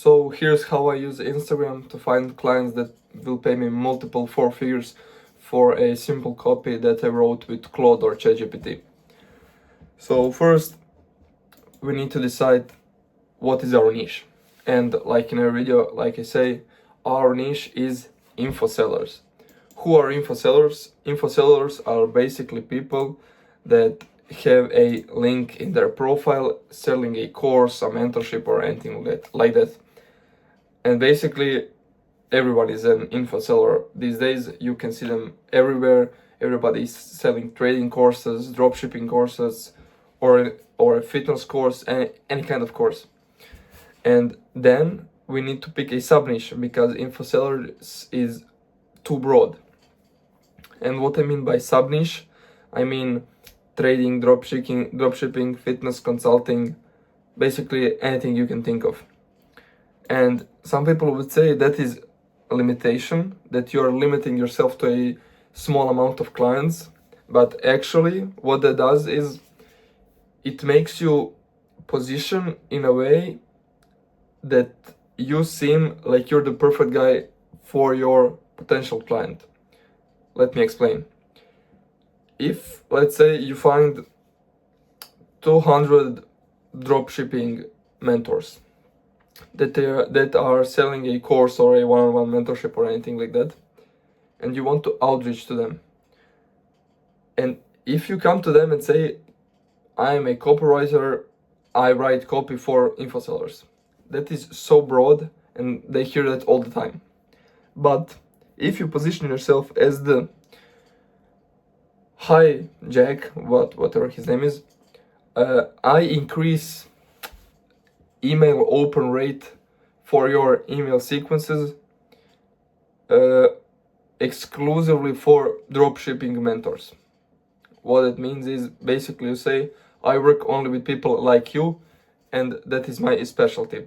So here's how I use Instagram to find clients that will pay me multiple four figures for a simple copy that I wrote with Claude or ChatGPT. So first, we need to decide what is our niche. And like in a video, like I say, our niche is info sellers. Who are info sellers? Info sellers are basically people that have a link in their profile selling a course, a mentorship, or anything like that. And basically, everyone is an info seller these days. You can see them everywhere. Everybody is selling trading courses, dropshipping courses, or a fitness course, any kind of course. And then we need to pick a sub niche because info sellers is too broad. And what I mean by sub niche, I mean trading, dropshipping, fitness consulting, basically anything you can think of. And some people would say that is a limitation, that you are limiting yourself to a small amount of clients. But actually, what that does is it makes you position in a way that you seem like you're the perfect guy for your potential client. Let me explain. If, let's say, you find 200 dropshipping mentors that are selling a course or a one-on-one mentorship or anything like that, and you want to outreach to them. And if you come to them and say, I'm a copywriter, I write copy for info sellers, that is so broad and they hear that all the time. But if you position yourself as the hi Jack, whatever his name is, I increase email open rate for your email sequences exclusively for dropshipping mentors. What it means is basically you say, I work only with people like you, and that is my specialty.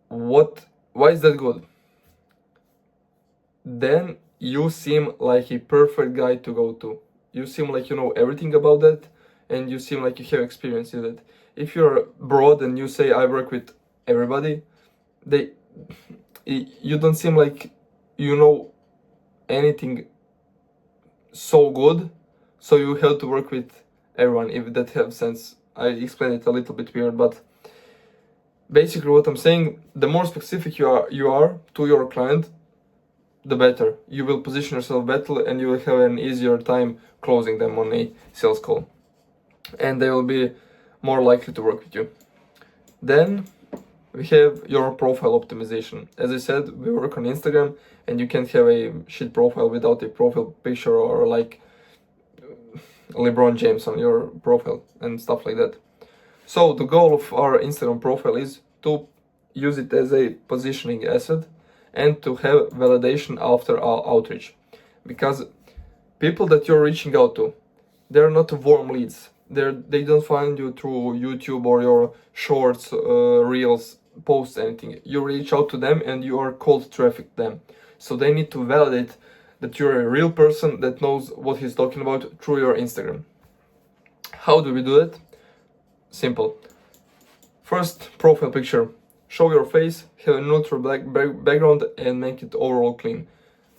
Why is that good? Then you seem like a perfect guy to go to. You seem like you know everything about that, and you seem like you have experience in that. If you're broad and you say I work with everybody, you don't seem like you know anything so good, so you have to work with everyone, if that has sense. I explained it a little bit weird, but basically what I'm saying, the more specific you are to your client, the better. You will position yourself better and you will have an easier time closing them on a sales call. And they will be more likely to work with you. Then we have your profile optimization. As I said, we work on Instagram and you can't have a shit profile without a profile picture or like LeBron James on your profile and stuff like that. So the goal of our Instagram profile is to use it as a positioning asset and to have validation after our outreach. Because people that you're reaching out to, they're not warm leads. They don't find you through YouTube or your shorts, reels, posts, anything. You reach out to them and you are cold traffic them. So they need to validate that you're a real person that knows what he's talking about through your Instagram. How do we do it? Simple. First, profile picture. Show your face, have a neutral black background and make it overall clean.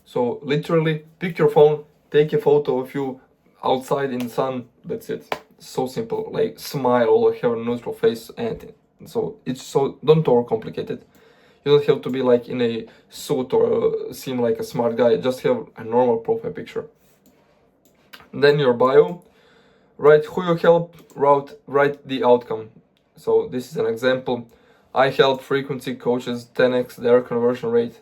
So literally pick your phone, take a photo of you outside in the sun, that's it. So simple, like smile or have a neutral face, anything. So don't overcomplicate it. You don't have to be like in a suit or seem like a smart guy, just have a normal profile picture. Then your bio, write who you help, write the outcome. So this is an example. I help frequency coaches 10x their conversion rate.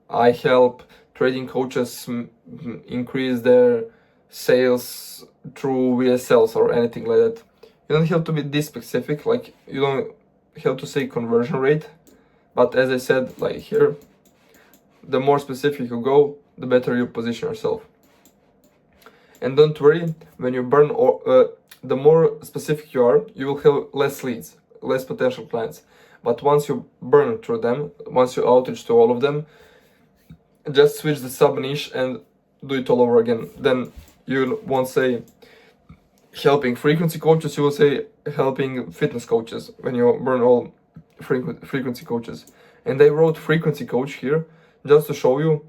I help trading coaches increase their sales through VSLs or anything like that. You don't have to be this specific, like you don't have to say conversion rate, but as I said, like here, the more specific you go, the better you position yourself. And don't worry, when you burn, the more specific you are, you will have less leads, less potential clients. But once you burn through them, once you outreach to all of them, just switch the sub niche and do it all over again. Then you won't say helping frequency coaches, you will say helping fitness coaches when you burn all frequency coaches. And I wrote frequency coach here just to show you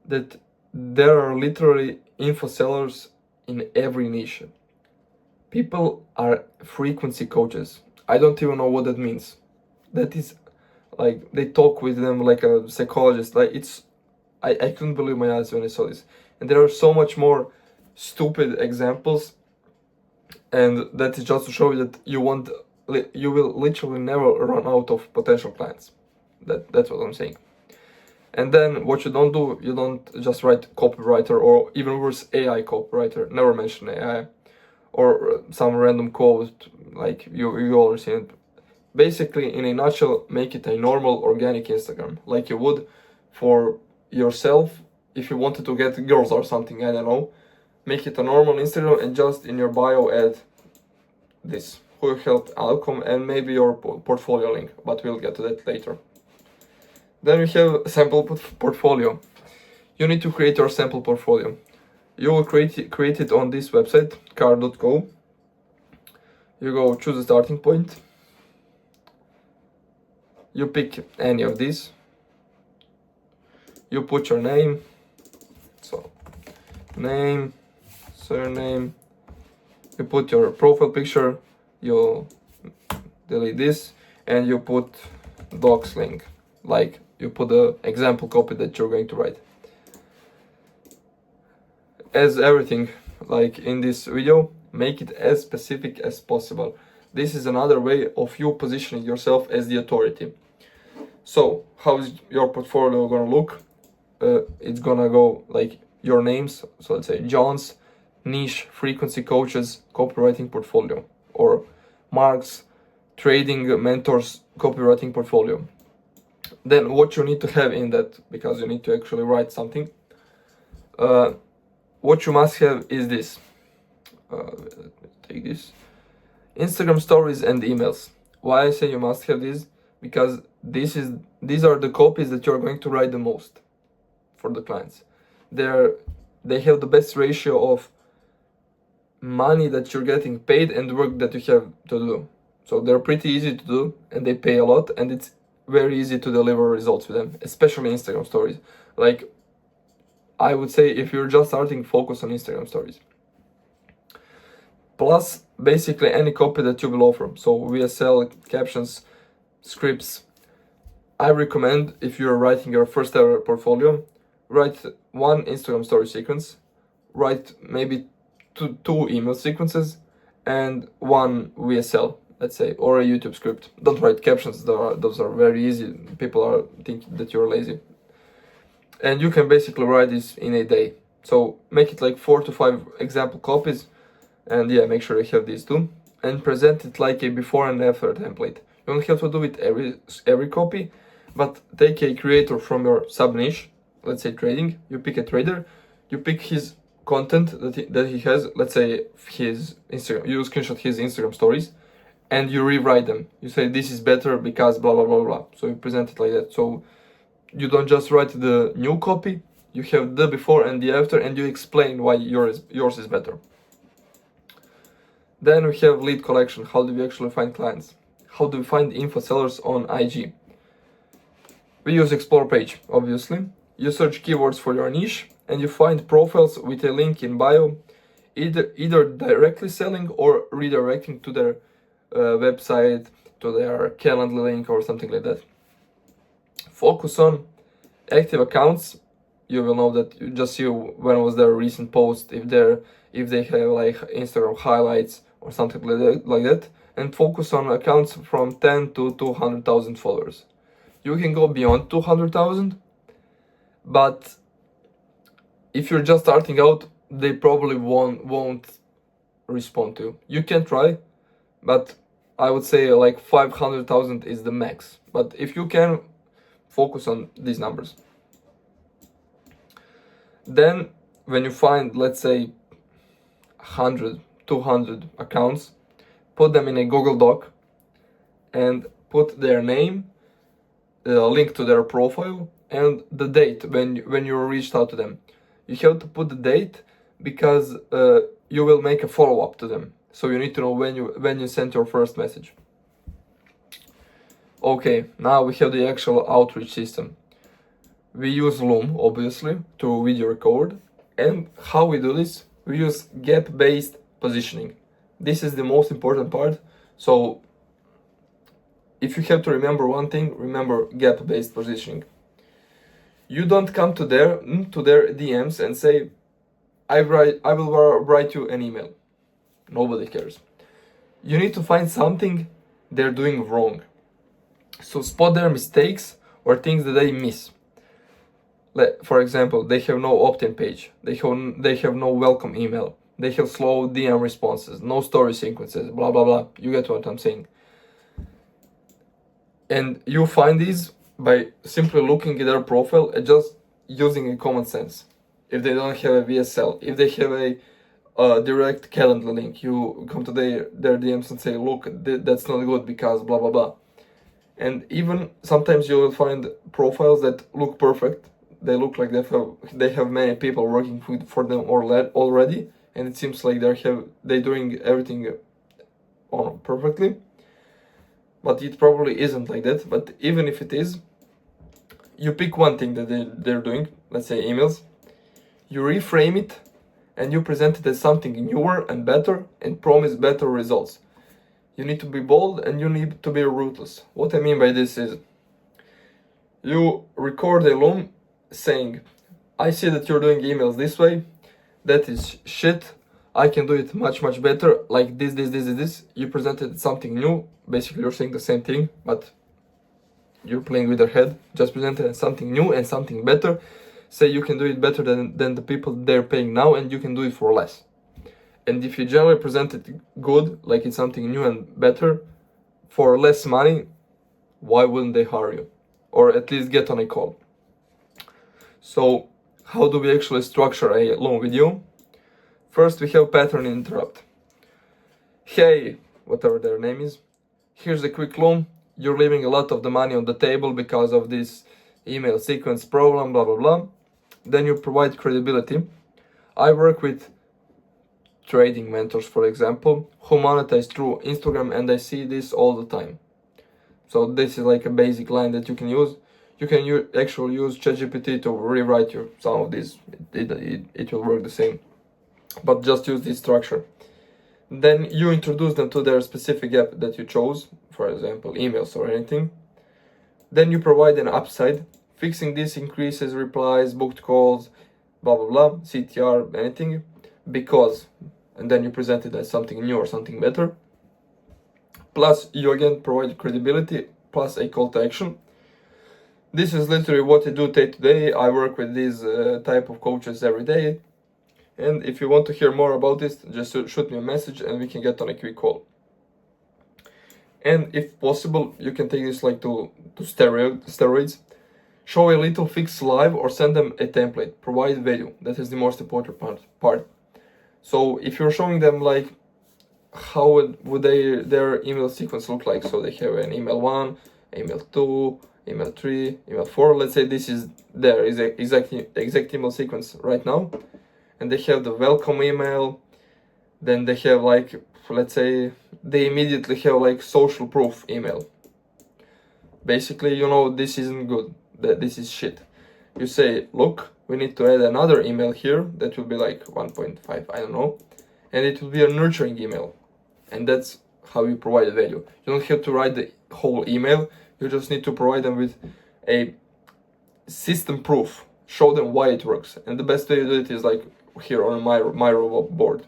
that there are literally info sellers in every niche. People are frequency coaches. I don't even know what that means. That is like they talk with them like a psychologist. Like I couldn't believe my eyes when I saw this. And there are so much more stupid examples, and that is just to show you that you will literally never run out of potential clients. That's what I'm saying. And then what you don't do, you don't just write copywriter, or even worse, AI copywriter. Never mention AI or some random quote like you already seen it. Basically, in a nutshell, make it a normal organic Instagram, like you would for yourself if you wanted to get girls or something. I don't know. Make it a normal Instagram and just in your bio add this: who helped outcome and maybe your portfolio link, but we'll get to that later. Then we have sample portfolio. You need to create your sample portfolio. You will create it on this website, car.co. You go choose a starting point. You pick any of these. You put your name. So, name, surname. You put your profile picture. You delete this and you put docs link. Like you put the example copy that you're going to write. As everything, like in this video, make it as specific as possible. This is another way of you positioning yourself as the authority. So, how is your portfolio gonna look? It's gonna go like your names. So let's say John's niche frequency coaches copywriting portfolio, or Mark's trading mentors copywriting portfolio. Then what you need to have in that, because you need to actually write something. What you must have is this. Take this. Instagram stories and emails. Why I say you must have this? Because these are the copies that you're going to write the most for the clients. They have the best ratio of money that you're getting paid and work that you have to do. So they're pretty easy to do and they pay a lot, and it's very easy to deliver results with them, especially Instagram stories. Like, I would say if you're just starting, focus on Instagram stories. Plus, basically any copy that you will offer. So VSL, captions, scripts. I recommend, if you're writing your first ever portfolio, write one Instagram story sequence, write maybe two email sequences, and one VSL, let's say, or a YouTube script. Don't write captions, those are very easy. People are thinking that you're lazy. And you can basically write this in a day. So make it like 4 to 5 example copies, and yeah, make sure you have these too. And present it like a before and after template. You don't have to do it every copy, but take a creator from your sub niche, let's say trading. You pick a trader, you pick his content that he has, let's say his Instagram. You screenshot his Instagram stories, and you rewrite them. You say this is better because blah blah blah blah. So you present it like that. So you don't just write the new copy, you have the before and the after, and you explain why yours is better. Then we have lead collection. How do we actually find clients? How do we find info sellers on IG? We use explore page, obviously. You search keywords for your niche and you find profiles with a link in bio, either directly selling or redirecting to their website, to their calendar link or something like that. Focus on active accounts. You will know that you just see when was their recent post, if they have like Instagram highlights or something like that, and focus on accounts from 10 to 200,000 followers. You can go beyond 200,000, but if you're just starting out, they probably won't respond to you. You can try, but I would say like 500,000 is the max. But if you can, focus on these numbers. Then when you find, let's say, 100, 200 accounts, put them in a Google Doc and put their name, a link to their profile, and the date when you reached out to them. You have to put the date because you will make a follow-up to them. So you need to know when you sent your first message. Okay, now we have the actual outreach system. We use Loom, obviously, to video record. And how we do this? We use gap-based positioning. This is the most important part. So if you have to remember one thing, remember gap-based positioning. You don't come to their DMs and say, I will write you an email. Nobody cares. You need to find something they're doing wrong. So spot their mistakes or things that they miss. For example, they have no opt-in page, they have no welcome email, they have slow DM responses, no story sequences, blah blah blah. You get what I'm saying. And you find these by simply looking at their profile and just using a common sense. If they don't have a VSL, if they have a direct calendar link, you come to their DMs and say, look, that's not good because blah blah blah. And even sometimes you will find profiles that look perfect. They look like they have many people working for them already, and it seems like they're doing everything on perfectly. But it probably isn't like that. But even if it is, you pick one thing that they're doing, let's say emails, you reframe it, and you present it as something newer and better and promise better results. You need to be bold and you need to be ruthless. What I mean by this is, you record a Loom saying, I see that you're doing emails this way, that is shit, I can do it much better, like this. You presented something new. Basically you're saying the same thing, but you're playing with their head. Just presented something new and something better. Say you can do it better than the people they're paying now, and you can do it for less. And if you generally present it good, like it's something new and better, for less money, why wouldn't they hire you? Or at least get on a call. So how do we actually structure a long video? First, we have pattern interrupt. Hey, whatever their name is, here's a quick Loom. You're leaving a lot of the money on the table because of this email sequence problem, blah blah blah. Then you provide credibility. I work with trading mentors, for example, who monetize through Instagram, and I see this all the time. So this is like a basic line that you can use. You can actually use ChatGPT to rewrite some of these. It will work the same, but just use this structure. Then you introduce them to their specific app that you chose, for example, emails or anything. Then you provide an upside. Fixing this increases replies, booked calls, blah blah blah, CTR, anything, because, and then you present it as something new or something better. Plus you again provide credibility plus a call to action. This is literally what I do day to day. I work with these type of coaches every day. And if you want to hear more about this, just shoot me a message and we can get on a quick call. And if possible, you can take this like to steroids. Show a little fix live or send them a template. Provide value. That is the most important part. So if you're showing them like how would their email sequence look like, so they have an email 1, email 2, email 3, email 4. Let's say this is their exact email sequence right now, and they have the welcome email. Then they have like, let's say they immediately have like social proof email. Basically, this isn't good, that this is shit. You say, look, we need to add another email here that will be like 1.5, I don't know, and it will be a nurturing email. And that's how you provide the value. You don't have to write the whole email. You just need to provide them with a system proof. Show them why it works. And the best way to do it is like here on my robot board.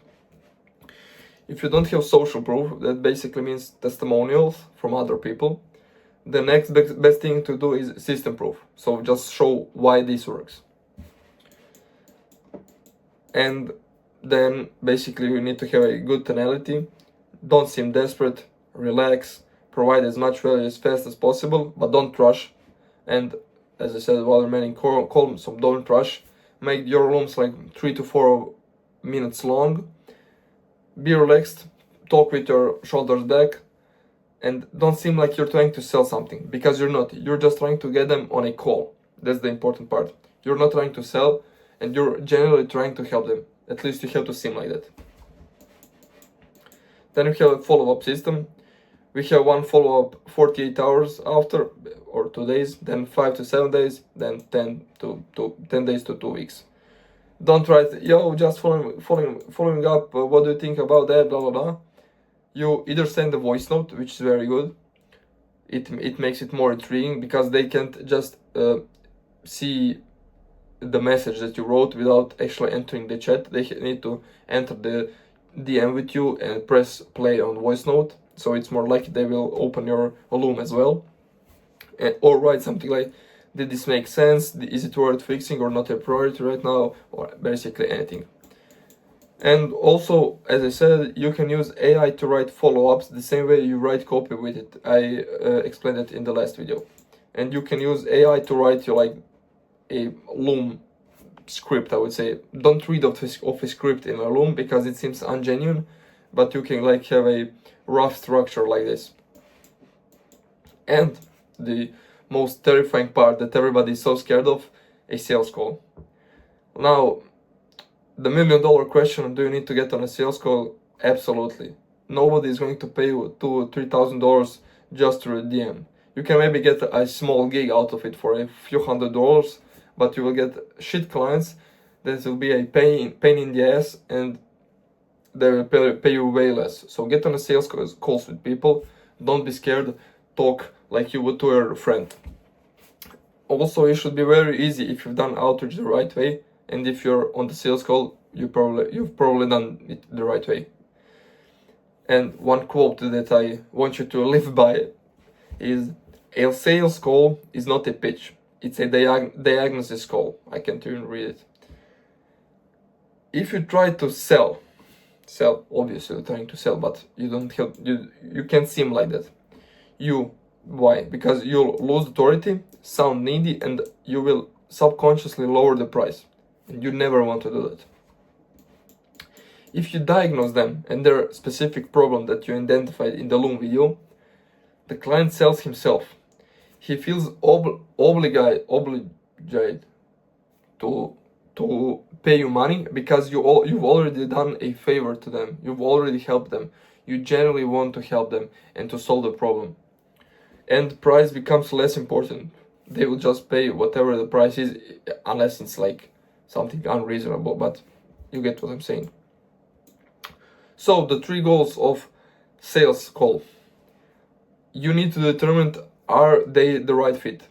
If you don't have social proof, that basically means testimonials from other people. The next best thing to do is system proof. So just show why this works. And then basically you need to have a good tonality. Don't seem desperate, relax, provide as much value as fast as possible, but don't rush. And as I said, while remaining calm, so don't rush. Make your Looms like 3 to 4 minutes long. Be relaxed, talk with your shoulders back, and don't seem like you're trying to sell something, because you're not. You're just trying to get them on a call. That's the important part. You're not trying to sell, and you're generally trying to help them. At least you have to seem like that. Then you have a follow-up system. we have one follow-up 48 hours after, or 2 days, then 5 to 7 days, then 10 days to 2 weeks. Don't write, yo, just following up, what do you think about that, blah blah blah. You either send a voice note, which is very good. It makes it more intriguing, because they can't just see the message that you wrote without actually entering the chat. They need to enter the DM with you and press play on voice note, so it's more likely they will open your Loom as well. Or write something like, did this make sense, is it worth fixing or not a priority right now, or basically anything. And also, as I said, you can use AI to write follow-ups the same way you write copy with it. I explained it in the last video. And you can use AI to write you like a Loom script, I would say. Don't read of a script in a Loom, because it seems ungenuine, but you can like have a rough structure like this. And the most terrifying part that everybody is so scared of, a sales call. Now, the $1 million question, do you need to get on a sales call? Absolutely. Nobody is going to pay you $2,000 or $3,000 just through a DM. You can maybe get a small gig out of it for a few $100s, but you will get shit clients that will be a pain in the ass, and they will pay you way less. So get on a sales calls with people. Don't be scared. Talk like you would to your friend. Also, it should be very easy if you've done outreach the right way, and if you're on the sales call, you've probably done it the right way. And one quote that I want you to live by is, a sales call is not a pitch, it's a diagnosis call. I can't even read it. If you try to sell, obviously you're trying to sell, but you don't have, you can't seem like that. Why? Because you'll lose authority, sound needy, and you will subconsciously lower the price. And you never want to do that. If you diagnose them and their specific problem that you identified in the Loom video, the client sells himself. He feels obligated to pay you money, because you've already done a favor to them. You've already helped them. You genuinely want to help them and to solve the problem. And price becomes less important. They will just pay whatever the price is, unless it's like something unreasonable, but you get what I'm saying. So the 3 goals of sales call. You need to determine, are they the right fit?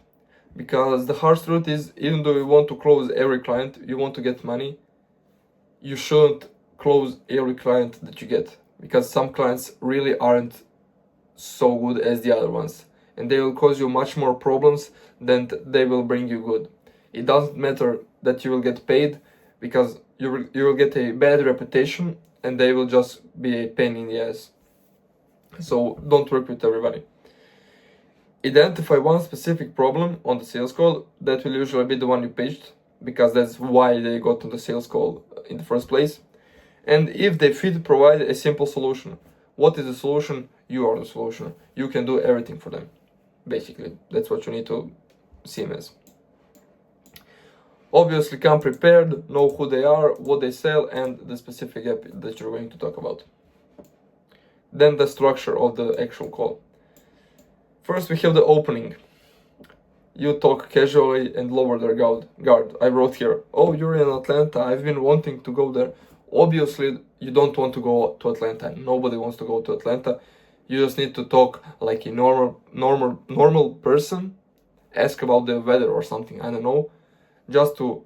Because the harsh truth is, even though you want to close every client, you want to get money, you shouldn't close every client that you get, because some clients really aren't so good as the other ones, and they will cause you much more problems than they will bring you good. It doesn't matter that you will get paid, because you will get a bad reputation, and they will just be a pain in the ass. So don't work with everybody. Identify one specific problem on the sales call. That will usually be the one you pitched, because that's why they got on the sales call in the first place. And if they fit, provide a simple solution. What is the solution? You are the solution. You can do everything for them. Basically, that's what you need to see them as. Obviously, come prepared, know who they are, what they sell, and the specific app that you're going to talk about. Then the structure of the actual call. First, we have the opening. You talk casually and lower their guard. I wrote here, oh, you're in Atlanta, I've been wanting to go there. Obviously, you don't want to go to Atlanta. Nobody wants to go to Atlanta. You just need to talk like a normal person. Ask about the weather or something, I don't know. Just to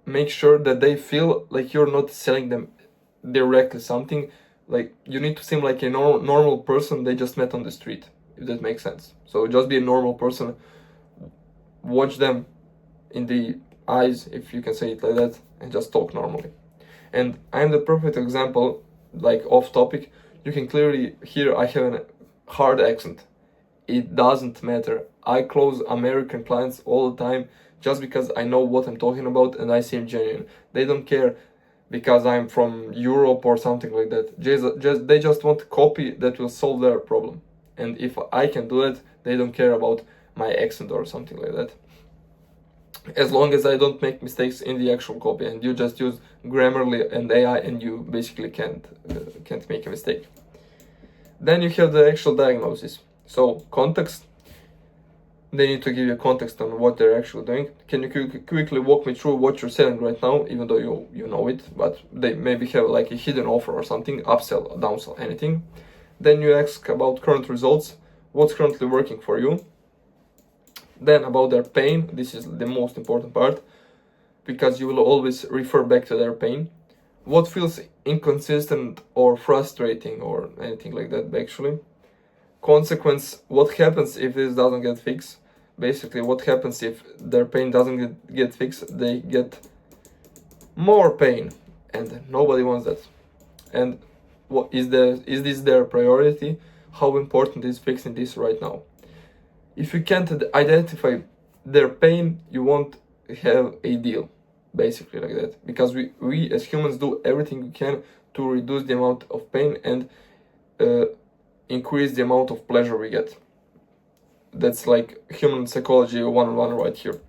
make sure that they feel like you're not selling them directly something. Like, you need to seem like a normal person they just met on the street, if that makes sense. So just be a normal person. Watch them in the eyes, if you can say it like that, and just talk normally. And I'm the perfect example, like off topic. You can clearly hear I have a hard accent. It doesn't matter. I close American clients all the time just because I know what I'm talking about and I seem genuine. They don't care because I'm from Europe or something like that. They just want a copy that will solve their problem. And if I can do it, they don't care about my accent or something like that. As long as I don't make mistakes in the actual copy and you just use Grammarly and AI, and you basically can't make a mistake. Then you have the actual diagnosis. So context, they need to give you context on what they're actually doing. Can you quickly walk me through what you're selling right now, even though you know it, but they maybe have like a hidden offer or something, upsell, downsell, anything. Then you ask about current results, what's currently working for you. Then about their pain, this is the most important part, because you will always refer back to their pain. What feels inconsistent or frustrating or anything like that, actually. Consequence, what happens if this doesn't get fixed. Basically, what happens if their pain doesn't get fixed, they get more pain, and nobody wants that. And what is this their priority? How important is fixing this right now? If you can't identify their pain, you won't have a deal, basically, like that, because we as humans do everything we can to reduce the amount of pain and increase the amount of pleasure we get. That's like human psychology 101 right here.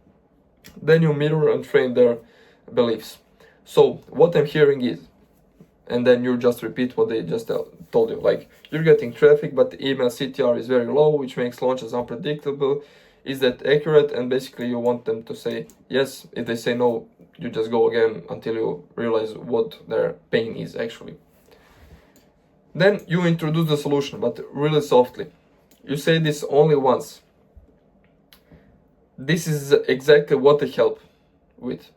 Then you mirror and train their beliefs. So what I'm hearing is, and then you just repeat what they just told you, like, you're getting traffic but the email CTR is very low, which makes launches unpredictable. Is that accurate? And basically you want them to say yes. If they say no, you just go again until you realize what their pain is actually. Then you introduce the solution, but really softly. You say this only once. This is exactly what they help with.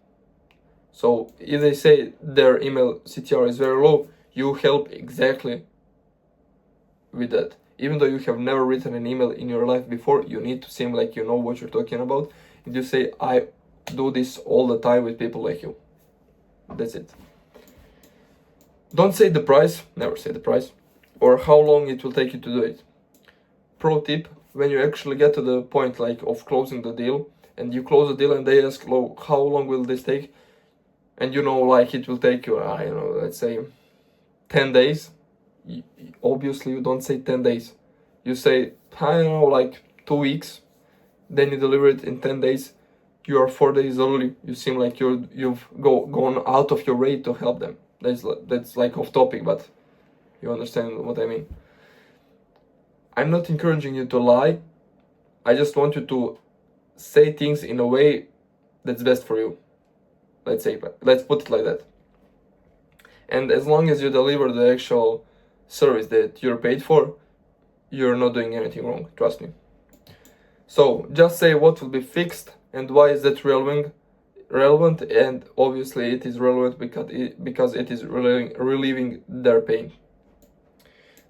So if they say their email CTR is very low, you help exactly with that. Even though you have never written an email in your life before, you need to seem like you know what you're talking about. And you say, I do this all the time with people like you. That's it. Don't say the price, never say the price, or how long it will take you to do it. Pro tip, when you actually get to the point like of closing the deal, and you close the deal and they ask, how long will this take? And you know, like it will take you, let's say 10 days. Obviously you don't say 10 days. You say, I don't know, like 2 weeks. Then you deliver it in 10 days. You are 4 days early. You seem like you've gone out of your way to help them. That's like off topic, but you understand what I mean. I'm not encouraging you to lie. I just want you to say things in a way that's best for you. Let's put it like that. And as long as you deliver the actual service that you're paid for, you're not doing anything wrong, trust me. So just say what will be fixed and why is that relevant, and obviously it is relevant because it is relieving their pain.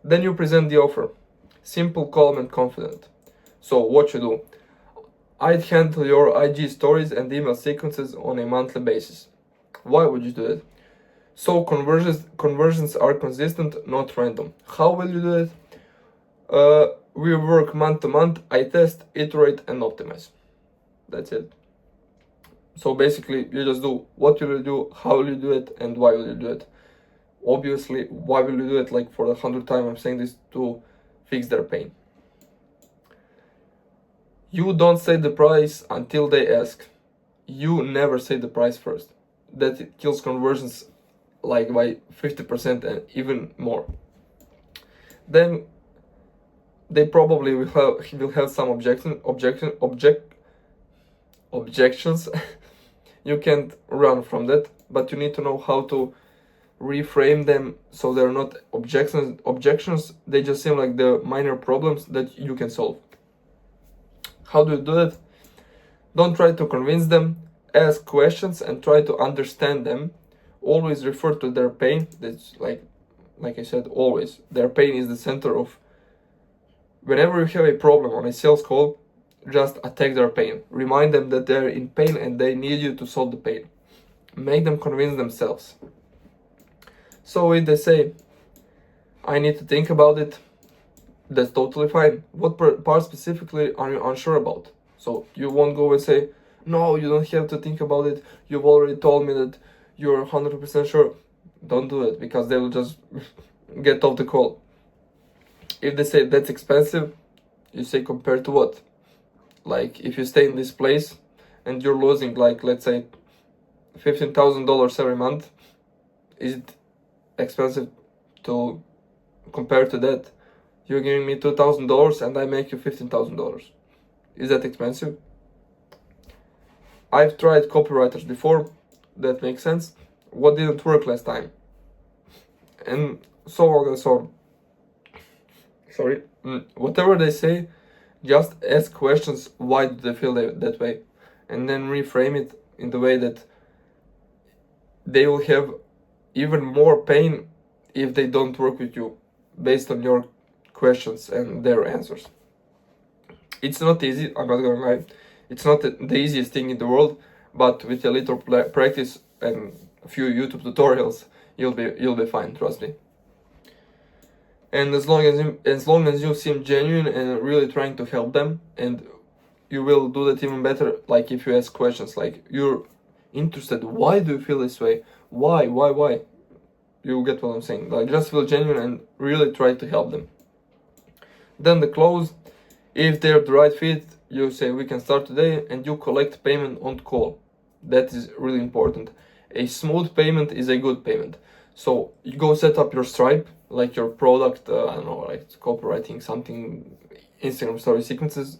Then you present the offer. Simple, calm and confident. So what you do? I'd handle your IG stories and email sequences on a monthly basis. Why would you do that? So conversions are consistent, not random. How will you do it? We work month to month. I test, iterate and optimize. That's it. So basically you just do what you will do, how will you do it, and why will you do it. Obviously, why will you do it? Like for the 100th time I'm saying this, to fix their pain. You don't say the price until they ask. You never say the price first. That kills conversions like by 50% and even more. Then they probably will have some objections. You can't run from that, but you need to know how to reframe them so they're not objections. They just seem like the minor problems that you can solve. How do you do that? Don't try to convince them. Ask questions and try to understand them. Always refer to their pain. That's like I said, always. Their pain is the center of... Whenever you have a problem on a sales call, just attack their pain. Remind them that they're in pain and they need you to solve the pain. Make them convince themselves. So if they say, I need to think about it, that's totally fine. What part specifically are you unsure about? So you won't go and say, no, you don't have to think about it. You've already told me that you're 100% sure. Don't do it, because they will just get off the call. If they say that's expensive, you say compared to what? Like if you stay in this place and you're losing like, let's say, $15,000 every month, is it expensive to compare to that? You're giving me $2,000 and I make you $15,000. Is that expensive? I've tried copywriters before. That makes sense. What didn't work last time? And so on and so on. Sorry. Whatever they say, just ask questions. Why do they feel that way? And then reframe it in the way that they will have even more pain if they don't work with you based on your questions and their answers. It's not easy, I'm not gonna lie. It's not the easiest thing in the world, but with a little practice and a few YouTube tutorials, you'll be fine, trust me. And as long as you seem genuine and really trying to help them, and you will do that even better, like if you ask questions like you're interested, why do you feel this way? Why? You get what I'm saying. Like, just feel genuine and really try to help them. Then the close, if they're the right fit, you say we can start today, and you collect payment on call. That is really important. A smooth payment is a good payment. So you go set up your Stripe, like your product, I don't know, like copywriting something, Instagram story sequences.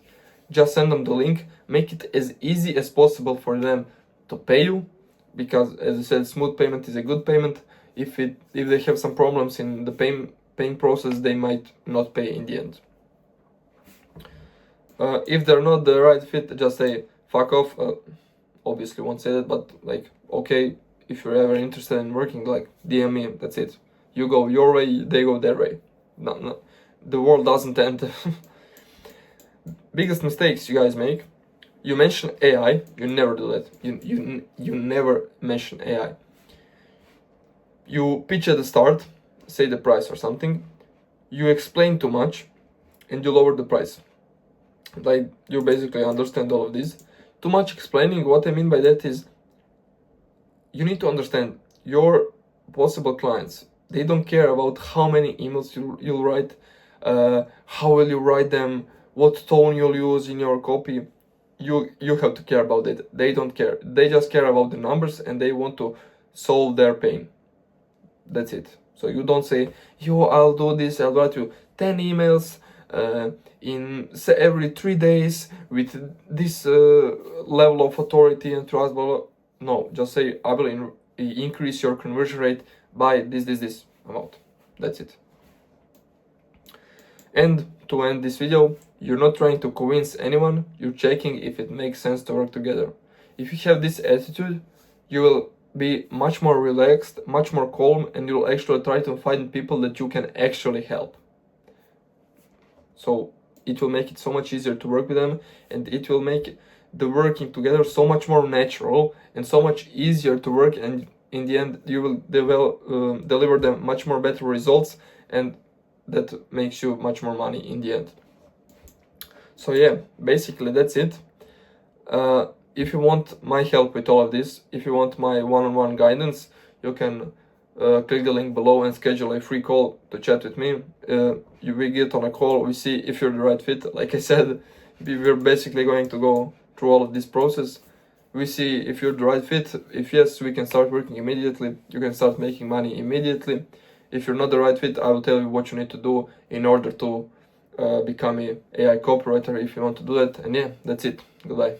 Just send them the link. Make it as easy as possible for them to pay you, because as I said, smooth payment is a good payment. If they have some problems in the paying process, they might not pay in the end. If they're not the right fit, just say fuck off. Obviously won't say that, but like, okay, if you're ever interested in working, like DM me, that's it. You go your way, they go their way. No, the world doesn't end. Biggest mistakes you guys make. You mention AI, you never do that. You never mention AI. You pitch at the start, say the price or something, you explain too much, and you lower the price. Like, you basically understand all of this. Too much explaining, what I mean by that is, you need to understand your possible clients. They don't care about how many emails you'll write, how will you write them, what tone you'll use in your copy. You have to care about it. They don't care. They just care about the numbers, and they want to solve their pain. That's it. So you don't say, yo, I'll do this, I'll write you 10 emails in every 3 days with this level of authority and trust, blah, blah. No, just say, I will increase your conversion rate by this amount. That's it. And to end this video, you're not trying to convince anyone, you're checking if it makes sense to work together. If you have this attitude, you will be much more relaxed, much more calm, and you'll actually try to find people that you can actually help. So it will make it so much easier to work with them, and it will make the working together so much more natural and so much easier to work, and in the end you will deliver them much more better results, and that makes you much more money in the end. So yeah, basically that's it. If you want my help with all of this, if you want my one-on-one guidance, you can click the link below and schedule a free call to chat with me. We get on a call, we see if you're the right fit. Like I said, we're basically going to go through all of this process. We see if you're the right fit. If yes, we can start working immediately. You can start making money immediately. If you're not the right fit, I will tell you what you need to do in order to become an AI copywriter if you want to do that. And yeah, that's it. Goodbye.